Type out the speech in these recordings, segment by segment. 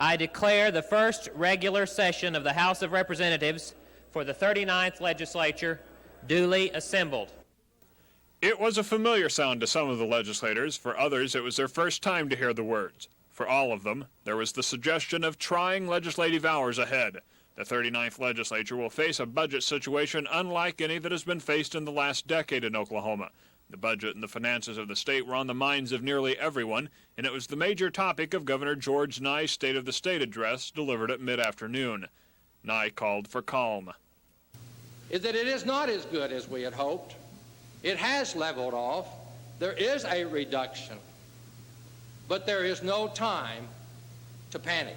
I declare the first regular session of the House of Representatives for the 39th Legislature duly assembled. It was a familiar sound to some of the legislators. For others, it was their first time to hear the words. For all of them, there was the suggestion of trying legislative hours ahead. The 39th Legislature will face a budget situation unlike any that has been faced in the last decade in Oklahoma. The budget and the finances of the state were on the minds of nearly everyone, and it was the major topic of Governor George Nigh's State of the State address delivered at mid-afternoon. Nigh called for calm. Is that it is not as good as we had hoped. It has leveled off. There is a reduction, but there is no time to panic.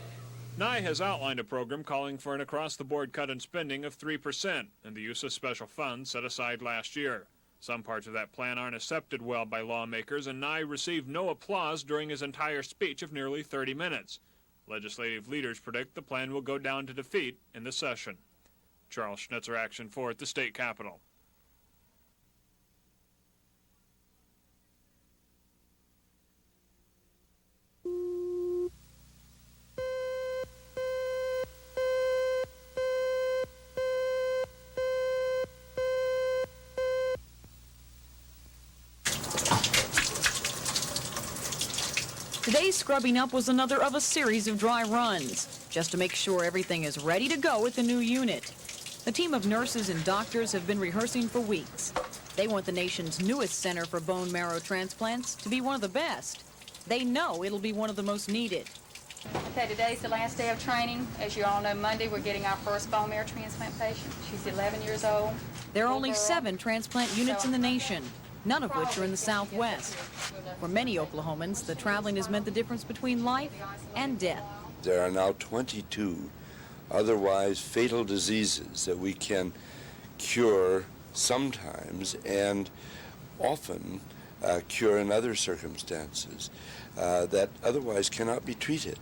Nigh has outlined a program calling for an across-the-board cut in spending of 3% and the use of special funds set aside last year. Some parts of that plan aren't accepted well by lawmakers, and Nigh received no applause during his entire speech of nearly 30 minutes. Legislative leaders predict the plan will go down to defeat in the session. Charles Schnitzer, Action 4 at the state capitol. Today's scrubbing up was another of a series of dry runs, just to make sure everything is ready to go at the new unit. The team of nurses and doctors have been rehearsing for weeks. They want the nation's newest center for bone marrow transplants to be one of the best. They know it'll be one of the most needed. Okay, today's the last day of training. As you all know, Monday we're getting our first bone marrow transplant patient. She's 11 years old. There are only 7 transplant units in the nation, none of which are in the Southwest. For many Oklahomans, the traveling has meant the difference between life and death. There are now 22 otherwise fatal diseases that we can cure sometimes and often cure in other circumstances that otherwise cannot be treated.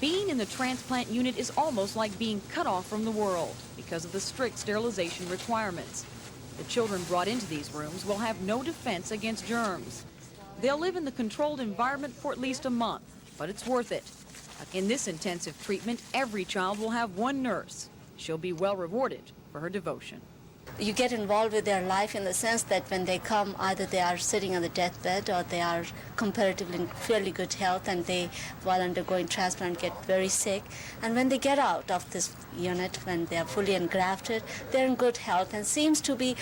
Being in the transplant unit is almost like being cut off from the world because of the strict sterilization requirements. The children brought into these rooms will have no defense against germs. They'll live in the controlled environment for at least a month, but it's worth it. In this intensive treatment, every child will have one nurse. She'll be well rewarded for her devotion. You get involved with their life in the sense that when they come, either they are sitting on the deathbed or they are comparatively in fairly good health and they, while undergoing transplant, get very sick. And when they get out of this unit, when they are fully engrafted, they're in good health and seems to be,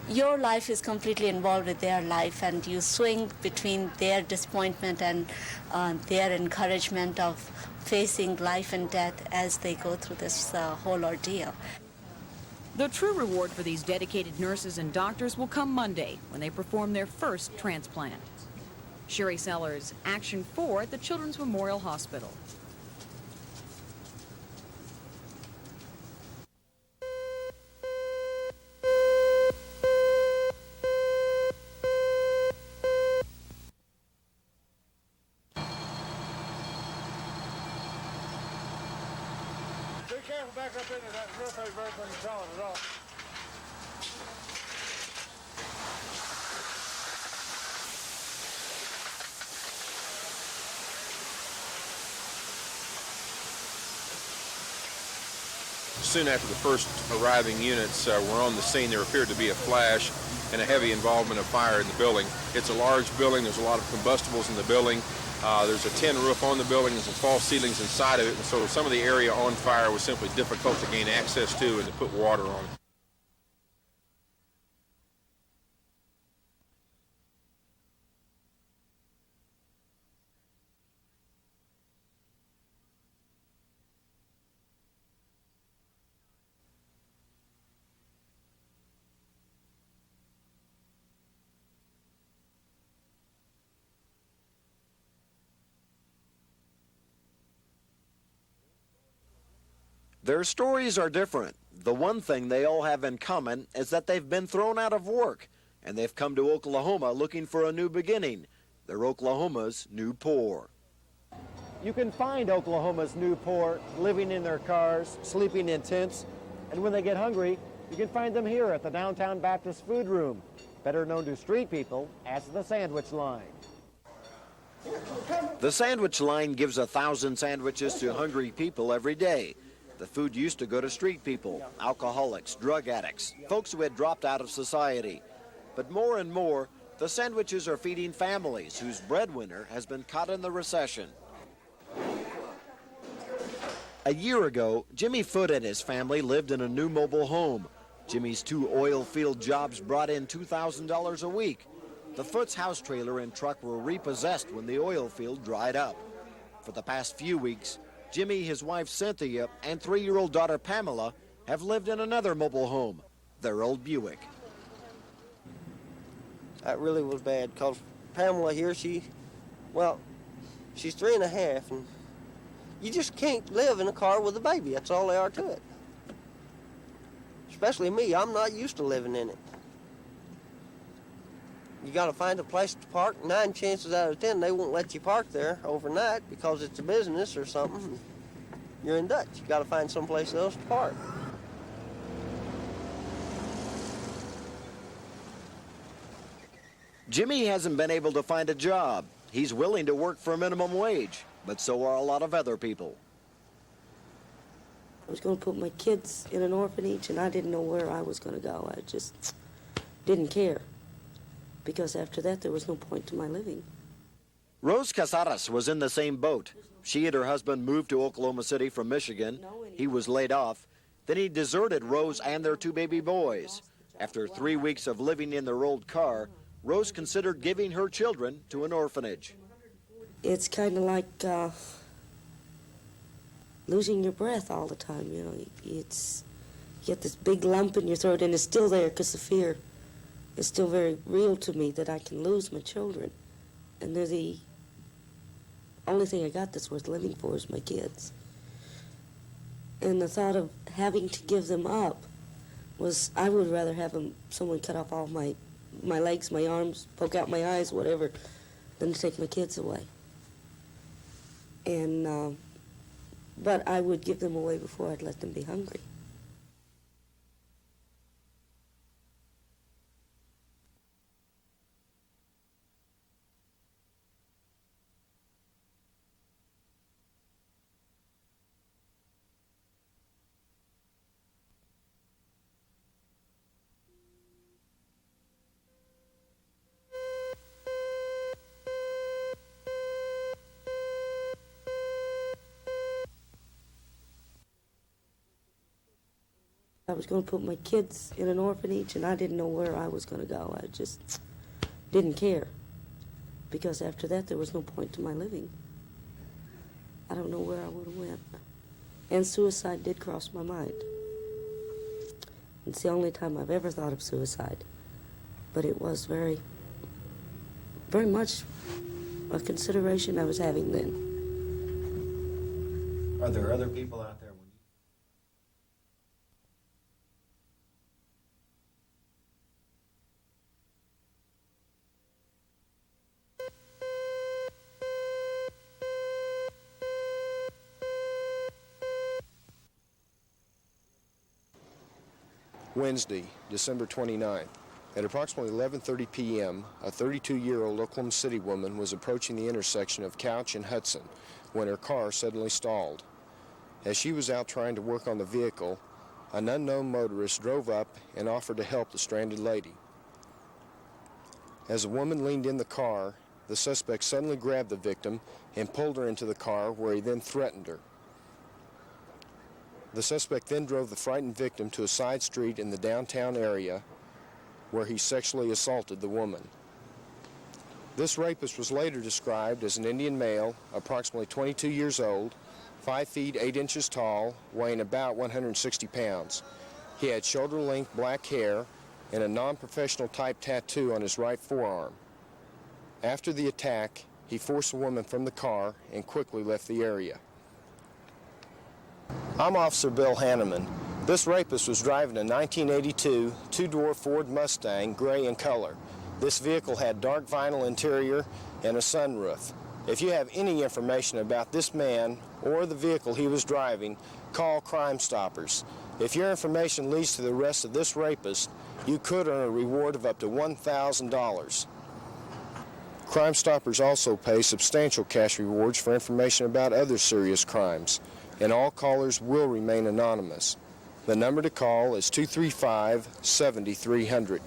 your life is completely involved with their life and you swing between their disappointment and their encouragement of facing life and death as they go through this whole ordeal. The true reward for these dedicated nurses and doctors will come Monday when they perform their first transplant. Sherry Sellers, Action 4 at the Children's Memorial Hospital. Be careful back up into that roof when you're throwing it off. Soon after the first arriving units were on the scene, there appeared to be a flash and a heavy involvement of fire in the building. It's a large building. There's a lot of combustibles in the building. There's a tin roof on the building and some false ceilings inside of it, and so some of the area on fire was simply difficult to gain access to and to put water on it. Their stories are different. The one thing they all have in common is that they've been thrown out of work, and they've come to Oklahoma looking for a new beginning. They're Oklahoma's new poor. You can find Oklahoma's new poor living in their cars, sleeping in tents, and when they get hungry, you can find them here at the Downtown Baptist Food Room, better known to street people as the Sandwich Line. The sandwich line gives 1,000 sandwiches to hungry people every day. The food used to go to street people, alcoholics, drug addicts, folks who had dropped out of society. But more and more, the sandwiches are feeding families whose breadwinner has been caught in the recession. A year ago, Jimmy Foote and his family lived in a new mobile home. Jimmy's 2 oil field jobs brought in $2,000 a week. The Foote's house trailer and truck were repossessed when the oil field dried up. For the past few weeks, Jimmy, his wife Cynthia, and 3-year-old daughter Pamela have lived in another mobile home, their old Buick. That really was bad, because Pamela here, she's 3.5, and you just can't live in a car with a baby. That's all there are to it. Especially me, I'm not used to living in it. You got to find a place to park. 9 chances out of 10, they won't let you park there overnight because it's a business or something. You're in Dutch. You got to find someplace else to park. Jimmy hasn't been able to find a job. He's willing to work for minimum wage, but so are a lot of other people. I was going to put my kids in an orphanage, and I didn't know where I was going to go. I just didn't care, because after that, there was no point to my living. Rose Casares was in the same boat. She and her husband moved to Oklahoma City from Michigan. He was laid off. Then he deserted Rose and their 2 baby boys. After 3 weeks of living in their old car, Rose considered giving her children to an orphanage. It's kind of like losing your breath all the time, you know. You get this big lump in your throat, and it's still there because the fear is still very real to me that I can lose my children. And they're the only thing I got that's worth living for is my kids. And the thought of having to give them up was, I would rather have someone cut off all my legs, my arms, poke out my eyes, whatever, than to take my kids away. And, but I would give them away before I'd let them be hungry. I was going to put my kids in an orphanage, and I didn't know where I was going to go. I just didn't care, because after that, there was no point to my living. I don't know where I would have went. And suicide did cross my mind. It's the only time I've ever thought of suicide, but it was very, very much a consideration I was having then. Are there other people out there? Wednesday, December 29th. At approximately 11:30 p.m., a 32-year-old Oklahoma City woman was approaching the intersection of Couch and Hudson when her car suddenly stalled. As she was out trying to work on the vehicle, an unknown motorist drove up and offered to help the stranded lady. As the woman leaned in the car, the suspect suddenly grabbed the victim and pulled her into the car, where he then threatened her. The suspect then drove the frightened victim to a side street in the downtown area, where he sexually assaulted the woman. This rapist was later described as an Indian male, approximately 22 years old, 5 feet 8 inches tall, weighing about 160 pounds. He had shoulder-length black hair and a non-professional type tattoo on his right forearm. After the attack, he forced the woman from the car and quickly left the area. I'm Officer Bill Hanneman. This rapist was driving a 1982 two-door Ford Mustang, gray in color. This vehicle had dark vinyl interior and a sunroof. If you have any information about this man or the vehicle he was driving, call Crimestoppers. If your information leads to the arrest of this rapist, you could earn a reward of up to $1,000. Crimestoppers also pay substantial cash rewards for information about other serious crimes, and all callers will remain anonymous. The number to call is 235-7300.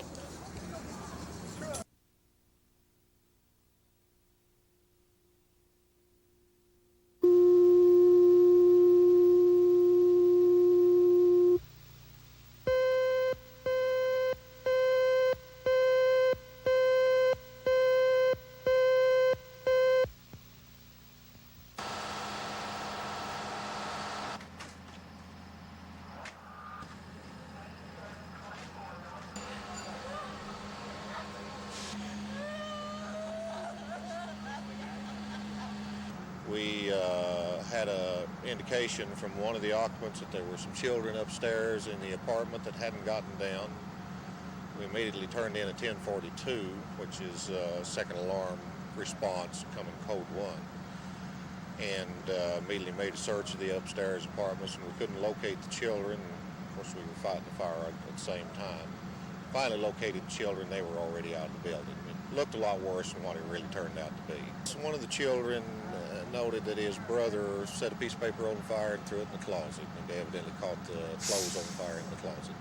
We had an indication from one of the occupants that there were some children upstairs in the apartment that hadn't gotten down. We immediately turned in a 1042, which is second alarm response coming code 1, and immediately made a search of the upstairs apartments, and we couldn't locate the children. Of course, we were fighting the fire at the same time. Finally located the children. They were already out of the building. It looked a lot worse than what it really turned out to be. So one of the children noted that his brother set a piece of paper on fire and threw it in the closet, and they evidently caught the clothes on fire in the closet.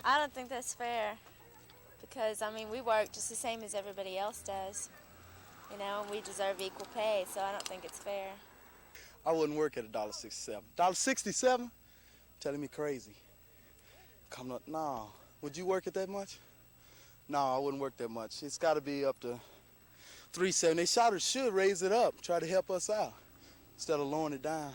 I don't think that's fair because, I mean, we work just the same as everybody else does. You know, we deserve equal pay, so I don't think it's fair. I wouldn't work at $1.67. $1.67? Telling me crazy. Coming up, no. Would you work at that much? No, I wouldn't work that much. It's got to be up to $3.70. They should raise it up, try to help us out instead of lowering it down.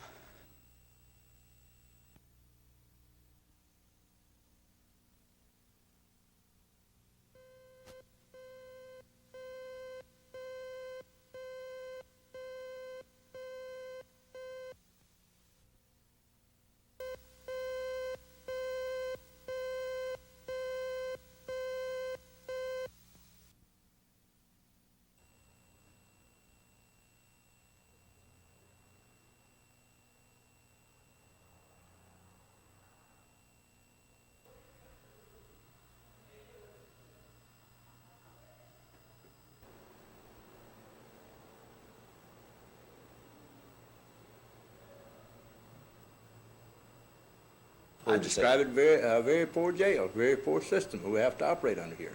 I describe it very poor jail, very poor system we have to operate under here.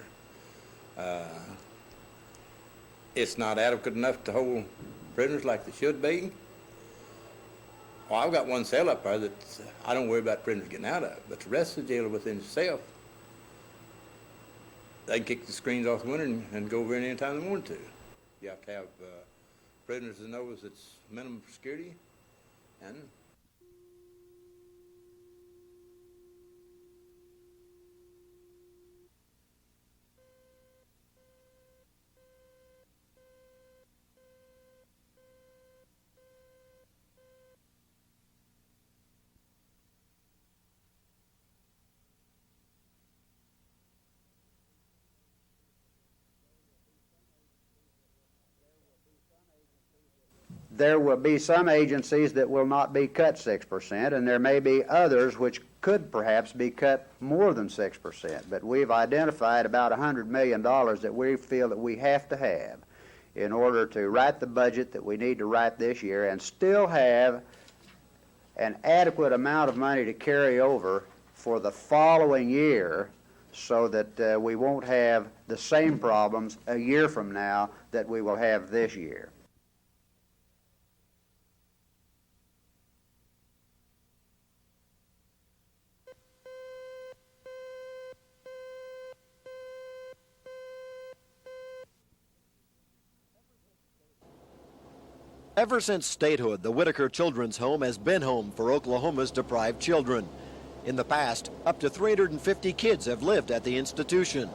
It's not adequate enough to hold prisoners like they should be. Well, I've got one cell up there that I don't worry about prisoners getting out of, but the rest of the jail are within itself. They can kick the screens off the window and go over in any time they want to. You have to have prisoners that knows it's minimum security, and there will be some agencies that will not be cut 6%, and there may be others which could perhaps be cut more than 6%. But we've identified about $100 million that we feel that we have to have in order to write the budget that we need to write this year and still have an adequate amount of money to carry over for the following year so that we won't have the same problems a year from now that we will have this year. Ever since statehood, the Whittaker Children's Home has been home for Oklahoma's deprived children. In the past, up to 350 kids have lived at the institution.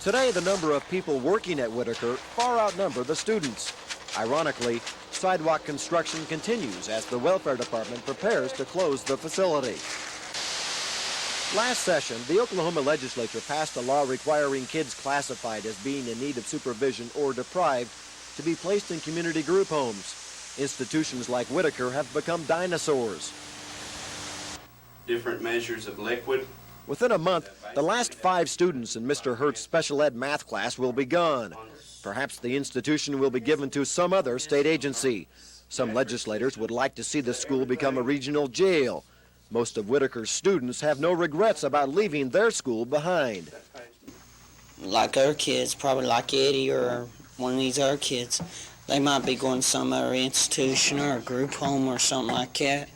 Today, the number of people working at Whittaker far outnumber the students. Ironically, sidewalk construction continues as the welfare department prepares to close the facility. Last session, the Oklahoma legislature passed a law requiring kids classified as being in need of supervision or deprived to be placed in community group homes. Institutions like Whittaker have become dinosaurs. Different measures of liquid. Within a month, the last 5 students in Mr. Hurt's special ed math class will be gone. Perhaps the institution will be given to some other state agency. Some legislators would like to see the school become a regional jail. Most of Whittaker's students have no regrets about leaving their school behind. Like our kids, probably like Eddie or one of these other kids, they might be going to some other institution or a group home or something like that.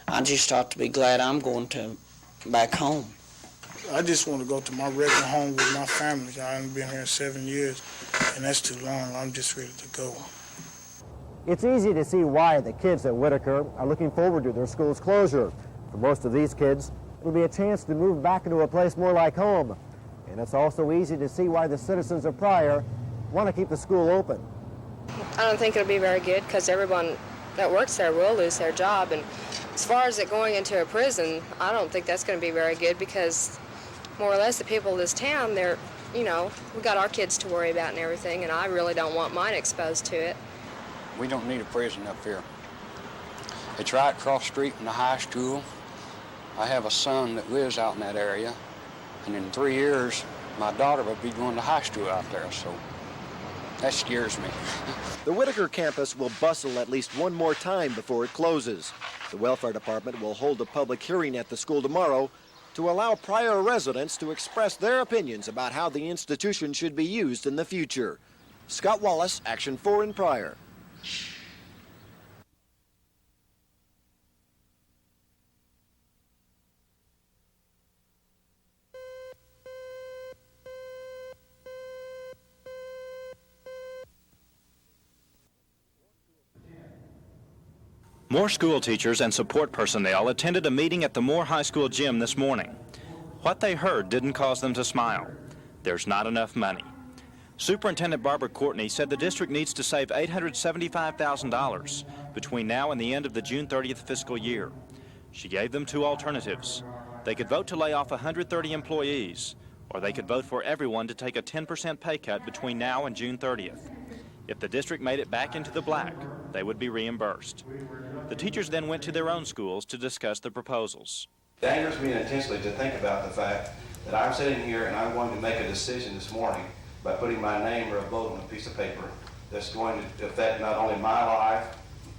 I just ought to be glad I'm going to back home. I just want to go to my regular home with my family. I haven't been here 7 years, and that's too long. I'm just ready to go. It's easy to see why the kids at Whittaker are looking forward to their school's closure. For most of these kids, it'll be a chance to move back into a place more like home. And it's also easy to see why the citizens of Pryor want to keep the school open. I don't think it'll be very good because everyone that works there will lose their job. And as far as it going into a prison, I don't think that's going to be very good because more or less the people of this town, they're, you know, we got our kids to worry about and everything, and I really don't want mine exposed to it. We don't need a prison up here. It's right across the street from the high school. I have a son that lives out in that area, and in 3 years, my daughter will be going to high school out there, so that scares me. The Whittaker campus will bustle at least one more time before it closes. The welfare department will hold a public hearing at the school tomorrow to allow Pryor residents to express their opinions about how the institution should be used in the future. Scott Wallace, Action 4 in Pryor. More school teachers and support personnel attended a meeting at the Moore High School gym this morning. What they heard didn't cause them to smile. There's not enough money. Superintendent Barbara Courtney said the district needs to save $875,000 between now and the end of the June 30th fiscal year. She gave them 2 alternatives. They could vote to lay off 130 employees, or they could vote for everyone to take a 10% pay cut between now and June 30th. If the district made it back into the black, they would be reimbursed. The teachers then went to their own schools to discuss the proposals. It angers me intensely to think about the fact that I'm sitting here and I'm going to make a decision this morning by putting my name or a vote on a piece of paper that's going to affect not only my life,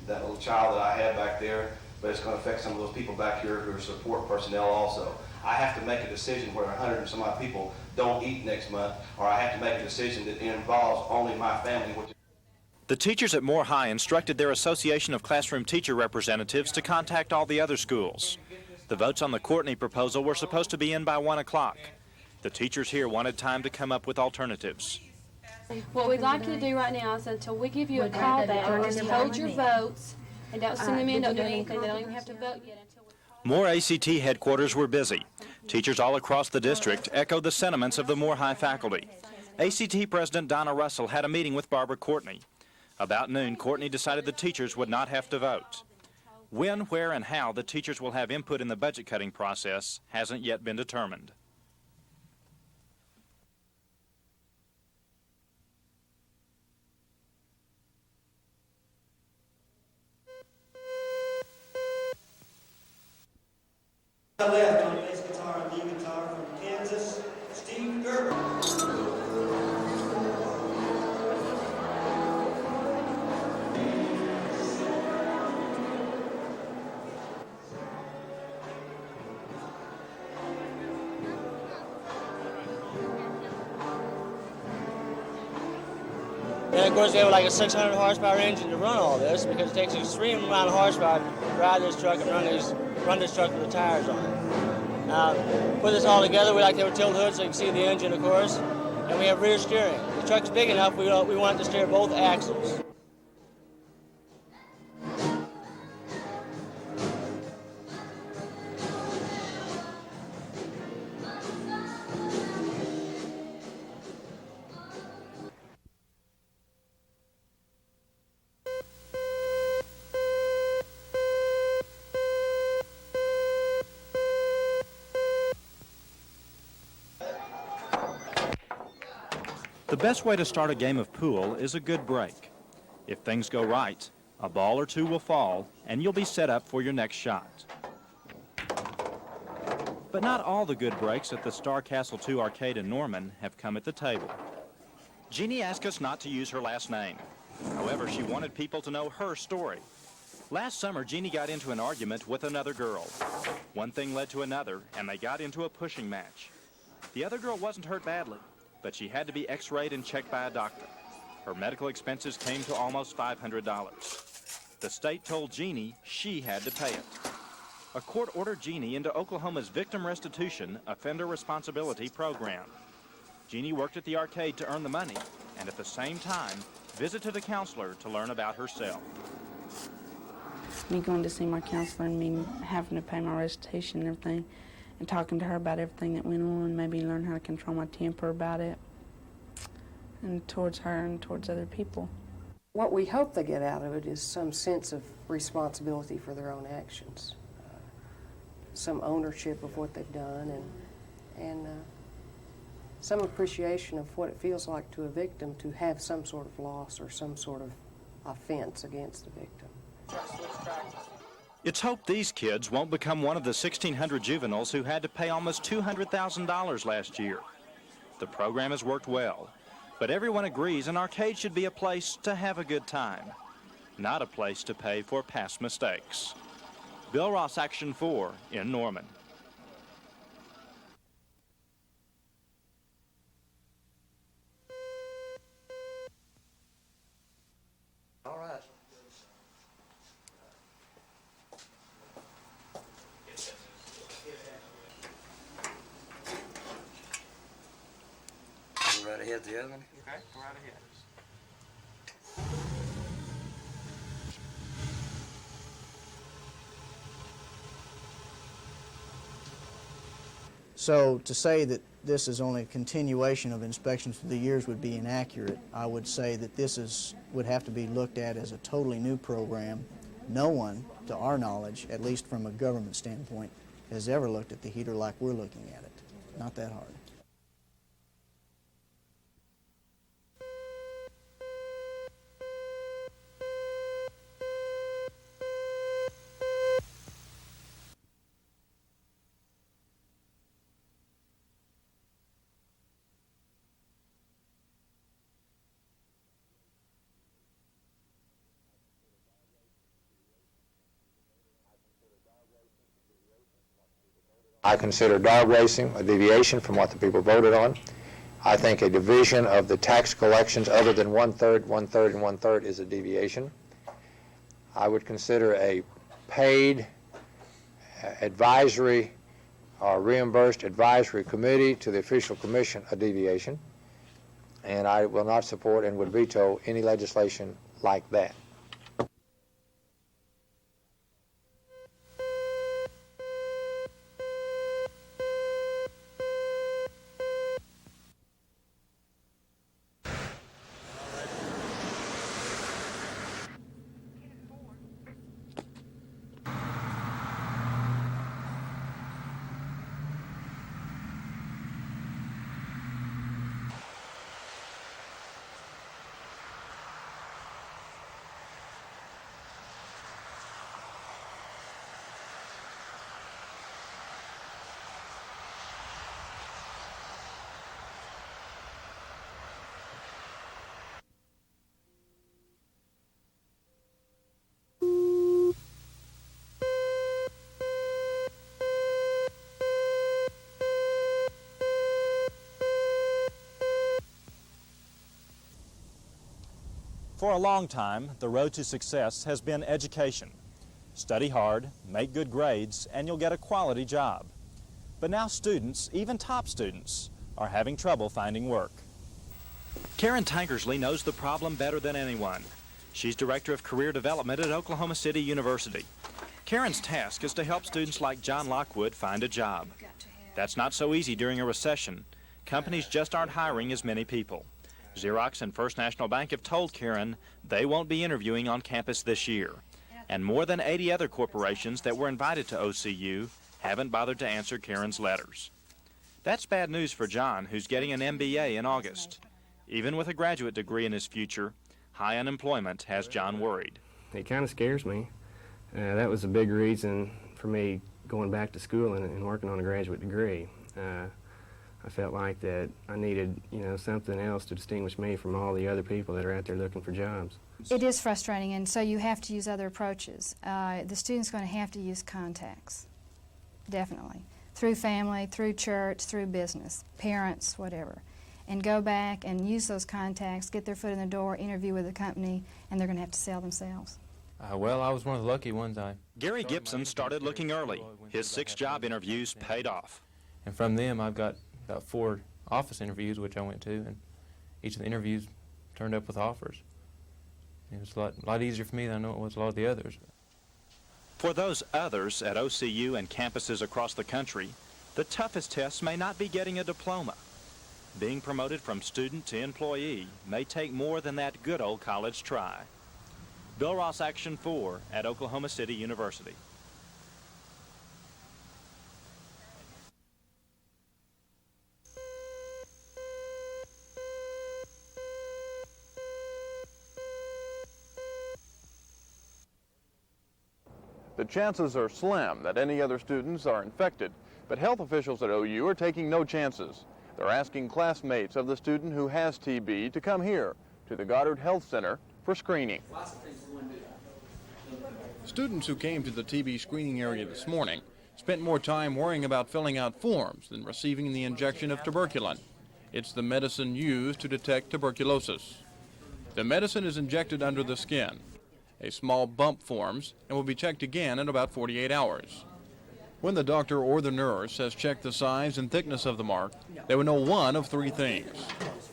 that little child that I have back there, but it's going to affect some of those people back here who are support personnel also. I have to make a decision where 100 and some odd people don't eat next month, or I have to make a decision that involves only my family. The teachers at Moore High instructed their Association of Classroom Teacher Representatives to contact all the other schools. The votes on the Courtney proposal were supposed to be in by 1 o'clock. The teachers here wanted time to come up with alternatives. What we'd like you to do right now is until we give you a call back, just hold your votes and don't send them in, don't do anything. They don't even have to vote yet until we... Moore ACT headquarters were busy. Teachers all across the district echoed the sentiments of the Moore High faculty. ACT President Donna Russell had a meeting with Barbara Courtney. About noon, Courtney decided the teachers would not have to vote. When, where, and how the teachers will have input in the budget-cutting process hasn't yet been determined. Left on bass guitar and lead guitar from Kansas, Steve Gerber. And of course, we have like a 600 horsepower engine to run all this because it takes an extreme amount of horsepower to drive this truck and run this truck with the tires on it. Now, put this all together, we like to have a tilt hood so you can see the engine, of course, and we have rear steering. The truck's big enough, we want it to steer both axles. The best way to start a game of pool is a good break. If things go right, a ball or two will fall, and you'll be set up for your next shot. But not all the good breaks at the Star Castle 2 arcade in Norman have come at the table. Jeannie asked us not to use her last name. However, she wanted people to know her story. Last summer, Jeannie got into an argument with another girl. One thing led to another, and they got into a pushing match. The other girl wasn't hurt badly, but she had to be x-rayed and checked by a doctor. Her medical expenses came to almost $500. The state told Jeannie she had to pay it. A court ordered Jeannie into Oklahoma's Victim Restitution Offender Responsibility Program. Jeannie worked at the arcade to earn the money, and at the same time, visited a counselor to learn about herself. Me going to see my counselor and me having to pay my restitution and everything, and talking to her about everything that went on, maybe learn how to control my temper about it, and towards her and towards other people. What we hope they get out of it is some sense of responsibility for their own actions, some ownership of what they've done, and some appreciation of what it feels like to a victim to have some sort of loss or some sort of offense against the victim. It's hoped these kids won't become one of the 1,600 juveniles who had to pay almost $200,000 last year. The program has worked well, but everyone agrees an arcade should be a place to have a good time, not a place to pay for past mistakes. Bill Ross, Action 4 in Norman. All right. Go right ahead, the other one. Okay, go right ahead. So to say that this is only a continuation of inspections through the years would be inaccurate. I would say that this would have to be looked at as a totally new program. No one, to our knowledge, at least from a government standpoint, has ever looked at the heater like we're looking at it. Not that hard. I consider dog racing a deviation from what the people voted on. I think a division of the tax collections other than one-third, one-third, and one-third is a deviation. I would consider a paid advisory or reimbursed advisory committee to the official commission a deviation. And I will not support and would veto any legislation like that. For a long time, the road to success has been education. Study hard, make good grades, and you'll get a quality job. But now students, even top students, are having trouble finding work. Karen Tankersley knows the problem better than anyone. She's Director of Career Development at Oklahoma City University. Karen's task is to help students like John Lockwood find a job. That's not so easy during a recession. Companies just aren't hiring as many people. Xerox and First National Bank have told Karen they won't be interviewing on campus this year. And more than 80 other corporations that were invited to OCU haven't bothered to answer Karen's letters. That's bad news for John, who's getting an MBA in August. Even with a graduate degree in his future, high unemployment has John worried. It kind of scares me. That was a big reason for me going back to school and working on a graduate degree. I felt like that I needed, something else to distinguish me from all the other people that are out there looking for jobs. It is frustrating, and so you have to use other approaches. The student's going to have to use contacts, definitely, through family, through church, through business, parents, whatever, and go back and use those contacts, get their foot in the door, interview with the company, and they're going to have to sell themselves. Well, I was one of the lucky ones. Gary Gibson started looking early. His 6 job interviews paid off. And from them, I've got about 4 office interviews, which I went to, and each of the interviews turned up with offers. It was a lot easier for me than I know it was a lot of the others. For those others at OCU and campuses across the country, the toughest test may not be getting a diploma. Being promoted from student to employee may take more than that good old college try. Bill Ross, Action 4 at Oklahoma City University. The chances are slim that any other students are infected, but health officials at OU are taking no chances. They're asking classmates of the student who has TB to come here to the Goddard Health Center for screening. Students who came to the TB screening area this morning spent more time worrying about filling out forms than receiving the injection of tuberculin. It's the medicine used to detect tuberculosis. The medicine is injected under the skin. A small bump forms and will be checked again in about 48 hours. When the doctor or the nurse has checked the size and thickness of the mark, they will know one of 3 things.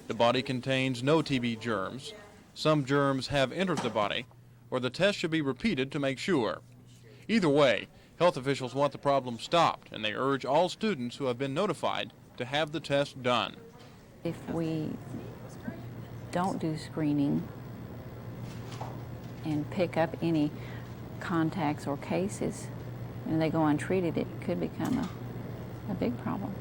The body contains no TB germs, some germs have entered the body, or the test should be repeated to make sure. Either way, health officials want the problem stopped, and they urge all students who have been notified to have the test done. If we don't do screening and pick up any contacts or cases and they go untreated, it could become a big problem.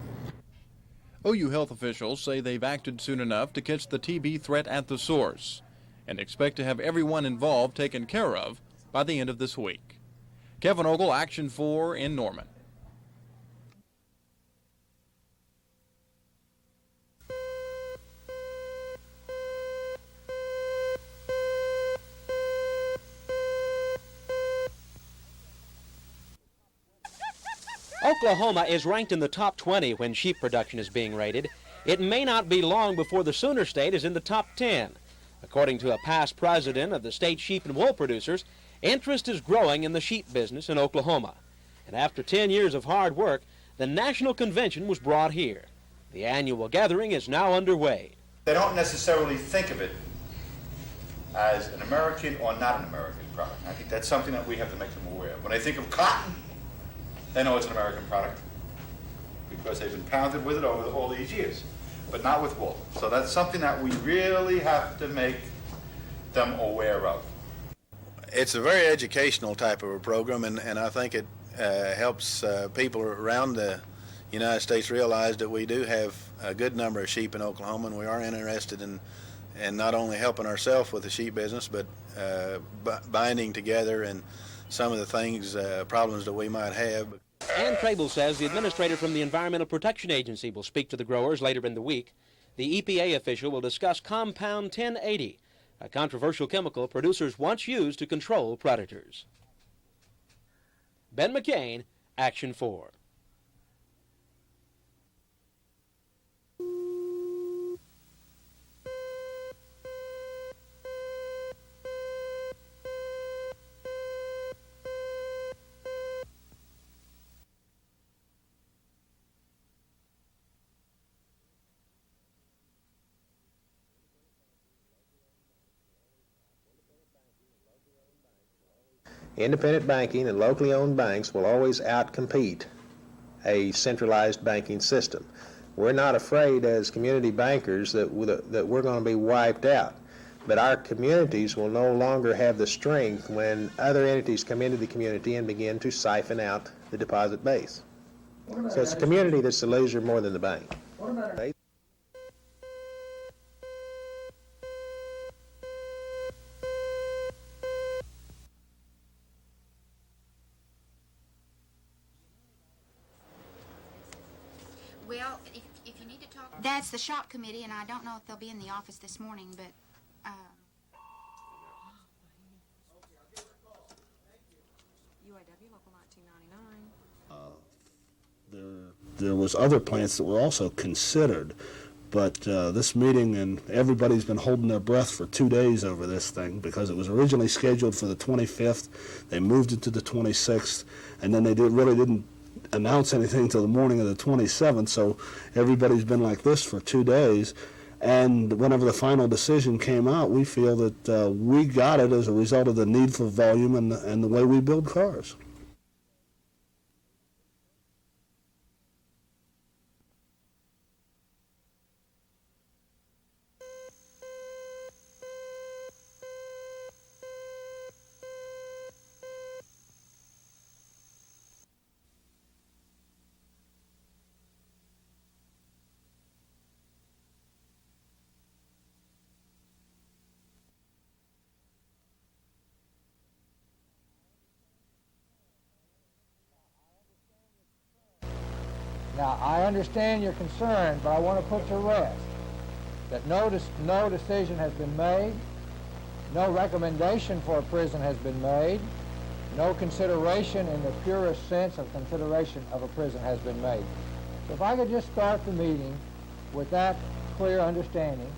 OU health officials say they've acted soon enough to catch the TB threat at the source and expect to have everyone involved taken care of by the end of this week. Kevin Ogle, Action 4 in Norman. Oklahoma is ranked in the top 20 when sheep production is being rated. It may not be long before the Sooner State is in the top 10. According to a past president of the state sheep and wool producers, interest is growing in the sheep business in Oklahoma. And after 10 years of hard work, the national convention was brought here. The annual gathering is now underway. They don't necessarily think of it as an American or not an American product. I think that's something that we have to make them aware of. When they think of cotton, they know it's an American product because they've been pounded with it over all these years, but not with wool. So that's something that we really have to make them aware of. It's a very educational type of a program, and I think it helps people around the United States realize that we do have a good number of sheep in Oklahoma, and we are interested in not only helping ourselves with the sheep business, but binding together and some of the things, problems that we might have. Ann Crable says the administrator from the Environmental Protection Agency will speak to the growers later in the week. The EPA official will discuss Compound 1080, a controversial chemical producers once used to control predators. Ben McCain, Action 4. Independent banking and locally owned banks will always outcompete a centralized banking system. We're not afraid as community bankers that we're going to be wiped out, but our communities will no longer have the strength when other entities come into the community and begin to siphon out the deposit base. So it's the community that's the loser more than the bank. Well, if you need to talk, that's the shop committee, and I don't know if they'll be in the office this morning, but UAW Local 1999. There was other plants that were also considered, but this meeting, and everybody's been holding their breath for 2 days over this thing because it was originally scheduled for the 25th. They moved it to the 26th, and then they really didn't announce anything until the morning of the 27th, so everybody's been like this for 2 days. And whenever the final decision came out, we feel that we got it as a result of the need for volume and the way we build cars. Now, I understand your concern, but I want to put to rest that no decision has been made, no recommendation for a prison has been made, no consideration in the purest sense of consideration of a prison has been made. So if I could just start the meeting with that clear understanding,